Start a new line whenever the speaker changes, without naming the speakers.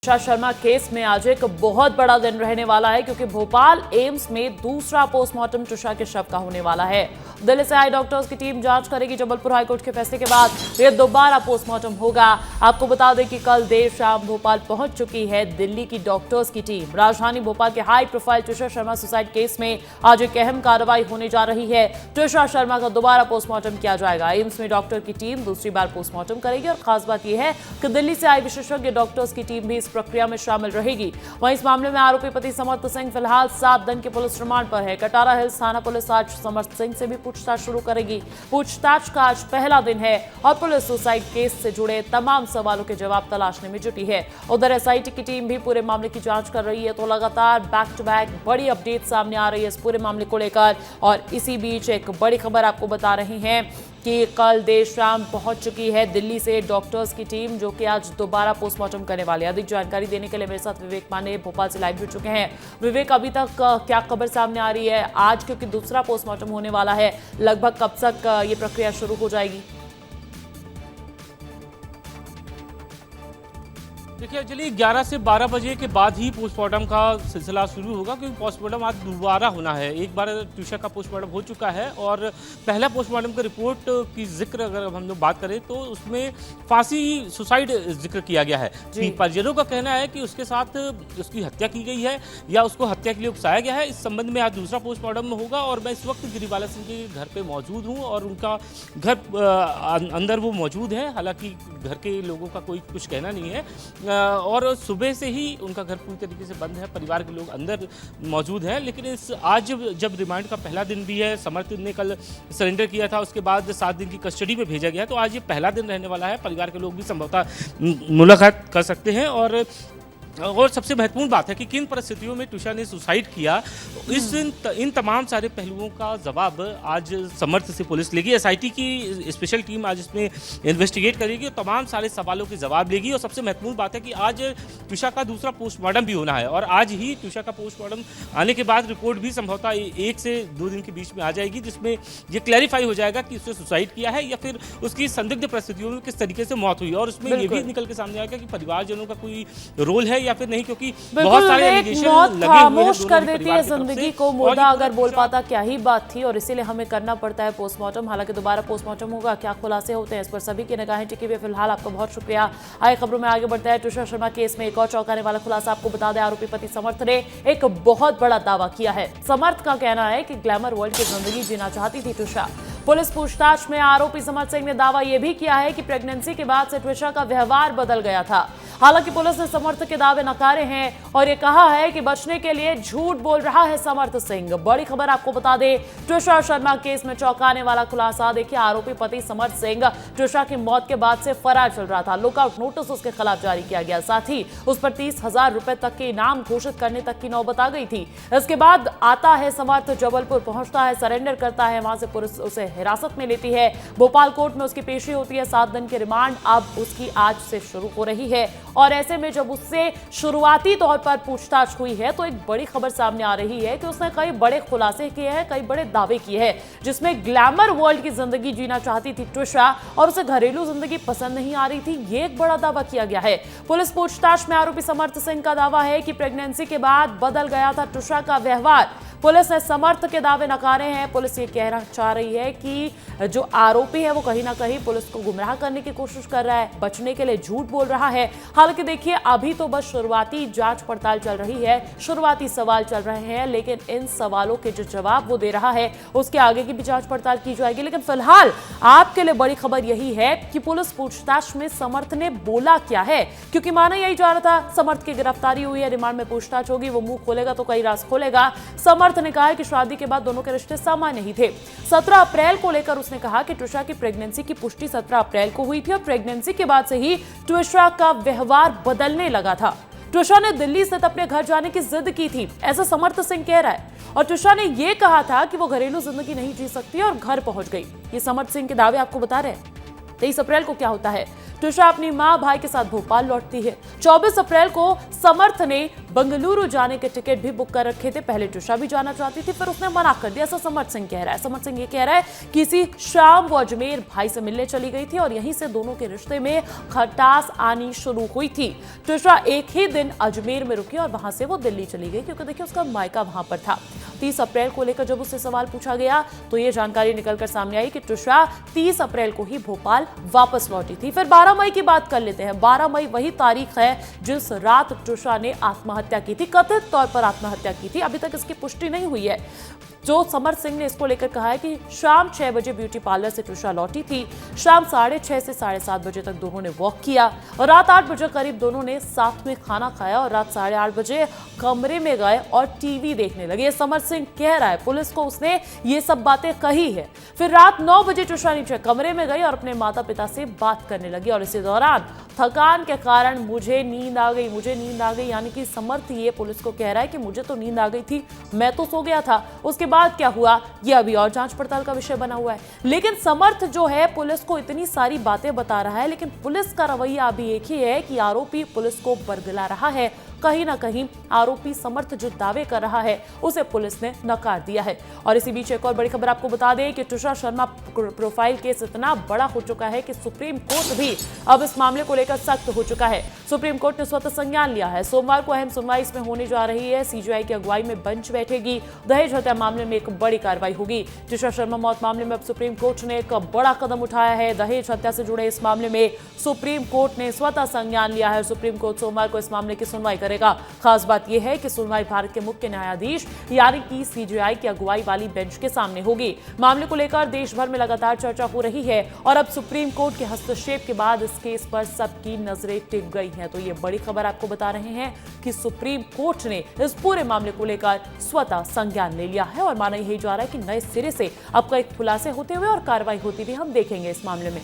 Trisha Sharma case में आज एक बहुत बड़ा दिन रहने वाला है, क्योंकि भोपाल एम्स में दूसरा पोस्टमार्टम त्रिशा के शव का होने वाला है। दिल्ली से आए डॉक्टर्स की टीम जांच करेगी। जबलपुर हाईकोर्ट के फैसले के बाद यह दोबारा पोस्टमार्टम होगा। आपको बता दें कि कल देर शाम भोपाल पहुंच चुकी है दिल्ली की डॉक्टर्स की टीम। राजधानी भोपाल के high profile Trisha Sharma suicide case में आज एक अहम कार्रवाई होने जा रही है। त्रिशा शर्मा का दोबारा पोस्टमार्टम किया जाएगा। एम्स में डॉक्टर की टीम दूसरी बार पोस्टमार्टम करेगी और खास बात यह है कि दिल्ली से आई विशेषज्ञ डॉक्टर्स की टीम भी इस प्रक्रिया में शामिल रहेगी। वहीं इस मामले में आरोपी पति समर्थ सिंह फिलहाल 7 दिन के पुलिस रिमांड पर है। कटारा हिल्स थाना पुलिस आज समर्थ सिंह से भी पूछताछ शुरू करेगी। पूछताछ का आज पहला दिन है और पुलिस सुसाइड केस से जुड़े तमाम सवालों के जवाब तलाशने में जुटी है। उधर एसआईटी की टीम भी पूरे मामले की जांच कर रही है। तो लगातार बैक टू बैक बड़ी अपडेट सामने आ रही है इस पूरे मामले को लेकर। और इसी बीच एक बड़ी खबर आपको बता रहे हैं कि कल देर शाम पहुंच चुकी है दिल्ली से डॉक्टर्स की टीम, जो कि आज दोबारा पोस्टमार्टम करने वाली है। अधिक जानकारी देने के लिए मेरे साथ विवेक पांडे भोपाल से लाइव जुड़ चुके हैं। विवेक, अभी तक क्या खबर सामने आ रही है आज, क्योंकि दूसरा पोस्टमार्टम होने वाला है, लगभग कब तक ये प्रक्रिया शुरू हो जाएगी?
देखिए अंजलि, 11 से 12 बजे के बाद ही पोस्टमार्टम का सिलसिला शुरू होगा, क्योंकि पोस्टमार्टम आज दोबारा होना है। एक बार त्रिशा का पोस्टमार्टम हो चुका है और पहला पोस्टमार्टम की रिपोर्ट की जिक्र अगर हम लोग बात करें तो उसमें फांसी सुसाइड जिक्र किया गया है। परिजनों का कहना है कि उसके साथ उसकी हत्या की गई है या उसको हत्या के लिए उकसाया गया है। इस संबंध में आज दूसरा पोस्टमार्टम होगा और मैं इस वक्त गिरिबाला सिंह के घर पर मौजूद हूँ और उनका घर अंदर वो मौजूद है। हालांकि घर के लोगों का कोई कुछ कहना नहीं है और सुबह से ही उनका घर पूरी तरीके से बंद है, परिवार के लोग अंदर मौजूद हैं। लेकिन आज जब रिमांड का पहला दिन भी है, समर्थ ने कल सरेंडर किया था, उसके बाद 7 दिन की कस्टडी में भेजा गया, तो आज ये पहला दिन रहने वाला है। परिवार के लोग भी संभवतः मुलाकात कर सकते हैं। और सबसे महत्वपूर्ण बात है कि किन परिस्थितियों में त्रिशा ने सुसाइड किया, इन तमाम सारे पहलुओं का जवाब आज समर्थ से पुलिस लेगी। एसआईटी की स्पेशल टीम आज इसमें इन्वेस्टिगेट करेगी और तमाम सारे सवालों के जवाब लेगी। और सबसे महत्वपूर्ण बात है कि आज त्रिशा का दूसरा पोस्टमार्टम भी होना है और आज ही त्रिशा का पोस्टमार्टम आने के बाद रिपोर्ट भी संभवतः 1 से 2 दिन के बीच में आ जाएगी, जिसमें ये क्लैरिफाई हो जाएगा कि उसने सुसाइड किया है या फिर उसकी संदिग्ध परिस्थितियों में किस तरीके से मौत हुई। और उसमें ये भी निकल के सामने आएगा कि परिवारजनों का कोई रोल है या फिर नहीं, क्योंकि बहुत सारे एलिगेशन लगे हुए हैं।
खामोश कर देती है जिंदगी को। मुर्दा अगर बोल पाता क्या ही बात थी, और इसीलिए हमें करना पड़ता है पोस्टमार्टम। हालांकि दोबारा पोस्टमार्टम होगा, क्या खुलासे होते हैं इस पर सभी की निगाहें टिकी हुई। फिलहाल आपका बहुत शुक्रिया। आए खबरों में आगे बढ़ते हैं। त्रिशा शर्मा केस में एक और चौंकाने वाला खुलासा आपको बता दें। आरोपी पति समर्थ ने एक बहुत बड़ा दावा किया है। समर्थ का कहना है कि ग्लैमर वर्ल्ड की जिंदगी जीना चाहती थी त्रिशा। पुलिस पूछताछ में आरोपी समर्थ सिंह ने दावा यह भी किया है कि प्रेगनेंसी के बाद से त्रिशा का व्यवहार बदल गया था। हालांकि पुलिस ने समर्थ के दावे नकारे हैं और ये कहा है कि बचने के लिए झूठ बोल रहा है समर्थ सिंह। बड़ी खबर आपको बता दें, त्रिशा शर्मा केस में चौंकाने वाला खुलासा। देखिए, आरोपी पति समर्थ सिंह त्रिशा की मौत के बाद से फरार चल रहा था। लुकआउट नोटिस उसके खिलाफ जारी किया गया, साथ ही उस पर 30,000 रुपए तक के इनाम घोषित करने तक की नौबत आ गई थी। इसके बाद आता है समर्थ, जबलपुर पहुंचता है, सरेंडर करता है। वहां से पुलिस उसे हिरासत में लेती है। भोपाल कोर्ट में उसकी पेशी होती है। 7 दिन की रिमांड अब उसकी आज से शुरू हो रही है। और ऐसे में जब उससे शुरुआती तौर पर पूछताछ हुई है तो एक बड़ी खबर सामने आ रही है कि उसने कई बड़े खुलासे किए हैं, कई बड़े दावे किए हैं, जिसमें ग्लैमर वर्ल्ड की जिंदगी जीना चाहती थी त्रिशा और उसे घरेलू जिंदगी पसंद नहीं आ रही थी। ये एक बड़ा दावा किया गया है। पुलिस पूछताछ में आरोपी समर्थ सिंह का दावा है कि प्रेगनेंसी के बाद बदल गया था त्रिशा का व्यवहार। पुलिस ने समर्थ के दावे नकारे हैं। पुलिस ये कहना चाह रही है कि जो आरोपी है वो कहीं ना कहीं पुलिस को गुमराह करने की कोशिश कर रहा है, बचने के लिए झूठ बोल रहा है। हालांकि देखिए, अभी तो बस शुरुआती जांच पड़ताल चल रही है, शुरुआती सवाल चल रहे हैं, लेकिन इन सवालों के जो जवाब वो दे रहा है उसके आगे की भी जांच पड़ताल की जाएगी। लेकिन फिलहाल आपके लिए बड़ी खबर यही है कि पुलिस पूछताछ में समर्थ ने बोला क्या है, क्योंकि माना यही जा रहा था समर्थ की गिरफ्तारी हुई है, रिमांड में पूछताछ होगी, वो मुंह खोलेगा तो कई राज खोलेगा। समर्थ ने कहा है कि शादी के बाद दोनों के रिश्ते सामान्य ही थे। 17 अप्रैल को लेकर उसने कहा कि त्रिशा की प्रेगनेंसी की पुष्टि 17 अप्रैल को हुई थी और प्रेगनेंसी के बाद से ही त्रिशा का व्यवहार बदलने लगा था। त्रिशा ने दिल्ली स्थित अपने घर जाने की जिद की थी, ऐसा समर्थ सिंह कह रहा है। और त्रिशा ने यह कहा था कि वो घरेलू जिंदगी नहीं जी सकती और घर पहुंच गई। ये समर्थ सिंह के दावे आपको बता रहे हैं। 23 अप्रैल को क्या होता है? ट्रिशा अपनी मां भाई के साथ भोपाल लौटती है। 24 अप्रैल को समर्थ ने बंगलुरु जाने के टिकट भी बुक कर रखे थे। पहले ट्रिशा भी जाना चाहती थी, फिर उसने मना कर दिया। ऐसा समर्थ सिंह कह रहा है। समर्थ सिंह ये कह रहा है कि इसी शाम वो अजमेर भाई से मिलने चली गई थी और यहीं से दोनों के रिश्ते में खटास आनी शुरू हुई थी। ट्रिशा एक ही दिन अजमेर में रुकी और वहां से वो दिल्ली चली गई, क्योंकि देखिए उसका मायका वहां पर था। 30 अप्रैल को लेकर जब उससे सवाल पूछा गया तो ये जानकारी निकलकर सामने आई कि ट्रिशा 30 अप्रैल को ही भोपाल वापस लौटी थी। फिर 12 मई की बात कर लेते हैं। 12 मई वही तारीख है जिस रात ट्रिशा ने आत्महत्या की थी, कथित तौर पर आत्महत्या की थी। अभी तक इसकी पुष्टि नहीं हुई है। जो समर्थ सिंह ने इसको लेकर कहा है कि शाम 6 बजे ब्यूटी पार्लर से ट्रिशा लौटी थी। शाम 6:30 से 7:30 बजे तक दोनों ने वॉक किया और रात 8 बजे करीब दोनों ने साथ में खाना खाया और रात 8:30 बजे कमरे में गए और टीवी देखने लगे। समर्थ सिंह कह रहा है पुलिस को उसने ये सब बातें कही है। फिर रात 9 बजे ट्रिशा नीचे कमरे में गई और अपने माता पिता से बात करने लगी और इसी दौरान थकान के कारण मुझे नींद आ गई, यानी कि समर्थ ये पुलिस को कह रहा है कि मुझे तो नींद आ गई थी, मैं तो सो गया था। उसके बाद क्या हुआ ये अभी और जांच पड़ताल का विषय बना हुआ है। लेकिन समर्थ जो है पुलिस को इतनी सारी बातें बता रहा है, लेकिन पुलिस का रवैया अभी एक ही है कि आरोपी पुलिस को बरगला रहा है। कहीं ना कहीं आरोपी समर्थ जो दावे कर रहा है उसे पुलिस ने नकार दिया है। और इसी बीच एक और बड़ी खबर आपको बता दें कि ट्रिशा शर्मा प्रोफाइल केस इतना बड़ा हो चुका है कि सुप्रीम कोर्ट भी अब इस मामले को लेकर सख्त हो चुका है। सुप्रीम कोर्ट ने स्वतः संज्ञान लिया है। सोमवार को अहम सुनवाई इसमें होने जा रही है। सीजीआई की अगुवाई में बेंच बैठेगी। दहेज हत्या मामले में एक बड़ी कार्रवाई होगी। ट्रिशा शर्मा मौत मामले में अब सुप्रीम कोर्ट ने एक बड़ा कदम उठाया है। दहेज हत्या से जुड़े इस मामले में सुप्रीम कोर्ट ने स्वतः संज्ञान लिया है। सुप्रीम कोर्ट सोमवार को इस मामले की सुनवाई करेगा। खास बात यह है कि सुनवाई भारत के मुख्य न्यायाधीश यानी कि सीजीआई की अगुवाई वाली बेंच के सामने होगी। मामले को लेकर देश भर में लगातार चर्चा हो रही है और अब सुप्रीम कोर्ट के हस्तक्षेप के बाद इस केस पर सबकी नजरें टिक गई हैं। तो ये बड़ी खबर आपको बता रहे हैं कि सुप्रीम कोर्ट ने इस पूरे मामले को लेकर स्वतः संज्ञान ले लिया है और माना यही जा रहा है कि नए सिरे से अब कई खुलासे होते हुए और कार्रवाई होती भी हम देखेंगे इस मामले में।